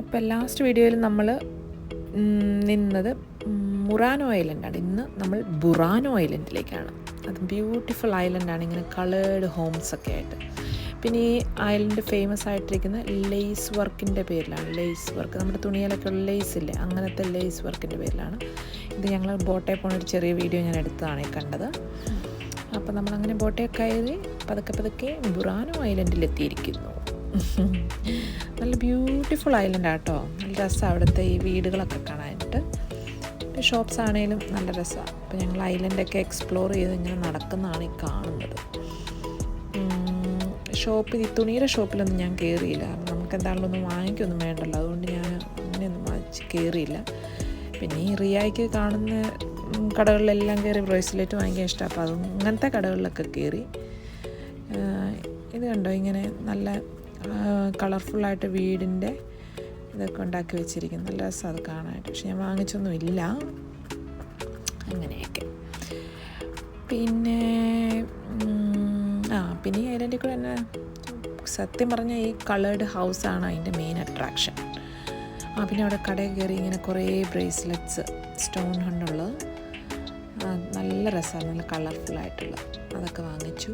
അപ്പോൾ ലാസ്റ്റ് വീഡിയോയിൽ നമ്മൾ നിന്നത് മുറാനോ ഐലൻഡാണ്. ഇന്ന് നമ്മൾ ബുറാനോ ഐലൻഡിലേക്കാണ്. അത് ബ്യൂട്ടിഫുൾ ഐലൻഡാണ്, ഇങ്ങനെ കളേർഡ് ഹോംസൊക്കെ ആയിട്ട്. പിന്നെ ഈ ഐലൻഡ് ഫേമസ് ആയിട്ടിരിക്കുന്ന ലേസ് വർക്കിൻ്റെ പേരിലാണ്. ലേസ് വർക്ക്, നമ്മുടെ തുണിയിലൊക്കെ ഉള്ള ലേസ് ഇല്ലേ, അങ്ങനത്തെ ലേസ് വർക്കിൻ്റെ പേരിലാണ്. ഇത് ഞങ്ങൾ ബോട്ടേ പോകുന്നൊരു ചെറിയ വീഡിയോ ഞാൻ എടുത്തതാണ് ഈ കണ്ടത്. അപ്പോൾ നമ്മളങ്ങനെ ബോട്ടേ കയറി പതുക്കെ ബുറാനോ ഐലൻഡിലെത്തിയിരിക്കുന്നു. നല്ല ബ്യൂട്ടിഫുൾ ഐലൻഡ് ആട്ടോ. നല്ല രസമാണ് അവിടുത്തെ ഈ വീടുകളൊക്കെ കാണാനായിട്ട്. ഷോപ്സ് ആണെങ്കിലും നല്ല രസമാണ്. അപ്പോൾ ഞങ്ങൾ ഐലൻഡൊക്കെ എക്സ്പ്ലോർ ചെയ്ത് ഇങ്ങനെ നടക്കുന്നതാണ് ഈ കാണുന്നത്. ഈ തുണിയുടെ ഷോപ്പിലൊന്നും ഞാൻ കയറിയില്ല, കാരണം നമുക്ക് എന്താണെങ്കിലും ഒന്നും വാങ്ങിക്കൊന്നും വേണ്ടല്ലോ, അതുകൊണ്ട് ഞാൻ അങ്ങനെയൊന്നും വാങ്ങിച്ച് കയറിയില്ല. പിന്നെ ഈ റിയായ്ക്ക് കാണുന്ന കടകളിലെല്ലാം കയറി ബ്രേസ്ലെറ്റ് വാങ്ങിക്കാൻ ഇഷ്ടമാണ്. അപ്പോൾ അങ്ങനത്തെ കടകളിലൊക്കെ കയറി. ഇത് കണ്ടോ, ഇങ്ങനെ നല്ല കളർഫുള്ളായിട്ട് വീടിൻ്റെ ഇതൊക്കെ ഉണ്ടാക്കി വെച്ചിരിക്കുന്നു. നല്ല രസം അത് കാണാനായിട്ട്. പക്ഷെ ഞാൻ വാങ്ങിച്ചൊന്നുമില്ല. അങ്ങനെയൊക്കെ. പിന്നെ ഈ ഐലൻഡിൽ കൂടെ തന്നെ സത്യം പറഞ്ഞാൽ ഈ കളേർഡ് ഹൗസാണ് അതിൻ്റെ മെയിൻ അട്രാക്ഷൻ. പിന്നെ അവിടെ കടയിൽ കയറി ഇങ്ങനെ കുറേ ബ്രേസ്ലെറ്റ്സ് സ്റ്റോൺ കൊണ്ടുള്ളത് നല്ല രസമാണ്, നല്ല കളർഫുള്ളായിട്ടുള്ളത്, അതൊക്കെ വാങ്ങിച്ചു.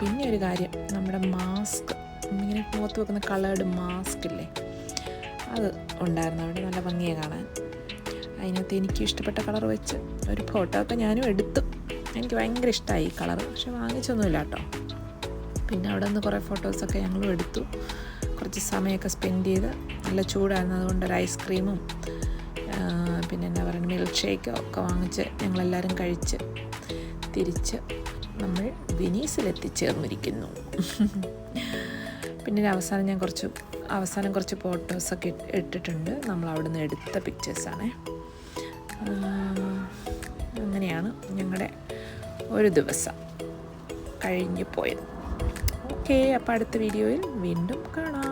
പിന്നെ ഒരു കാര്യം, നമ്മുടെ മാസ്ക്, ഇങ്ങനെ മുഖത്ത് വെക്കുന്ന കളേർഡ് മാസ്ക് ഇല്ലേ, അത് ഉണ്ടായിരുന്നു അവിടെ. നല്ല ഭംഗിയാണ് കാണാൻ. അതിനകത്ത് എനിക്ക് ഇഷ്ടപ്പെട്ട കളർ വെച്ച് ഒരു ഫോട്ടോ ഒക്കെ ഞാനും എടുത്തു. എനിക്ക് ഭയങ്കര ഇഷ്ടമായി ഈ കളർ, പക്ഷെ വാങ്ങിച്ചൊന്നുമില്ല കേട്ടോ. പിന്നെ അവിടെ നിന്ന് കുറേ ഫോട്ടോസൊക്കെ ഞങ്ങളും എടുത്തു. കുറച്ച് സമയമൊക്കെ സ്പെൻഡ് ചെയ്ത്. നല്ല ചൂടായിരുന്നു, അതുകൊണ്ട് ഒരു ഐസ്ക്രീമും പിന്നെ എന്താ പറയുക മിൽക്ക് ഷേക്കും ഒക്കെ വാങ്ങിച്ച് ഞങ്ങളെല്ലാവരും കഴിച്ച് തിരിച്ച് നമ്മൾ വെനീസിലെത്തിച്ചേർന്നിരിക്കുന്നു. പിന്നെ അവസാനം കുറച്ച് ഫോട്ടോസൊക്കെ ഇട്ടിട്ടുണ്ട്. നമ്മൾ അവിടെ നിന്ന് എടുത്ത പിക്ചേഴ്സാണ്. അങ്ങനെയാണ് ഞങ്ങളുടെ ഒരു ദിവസം കഴിഞ്ഞു പോയത്. ഓക്കെ, അപ്പോൾ അടുത്ത വീഡിയോയിൽ വീണ്ടും കാണാം.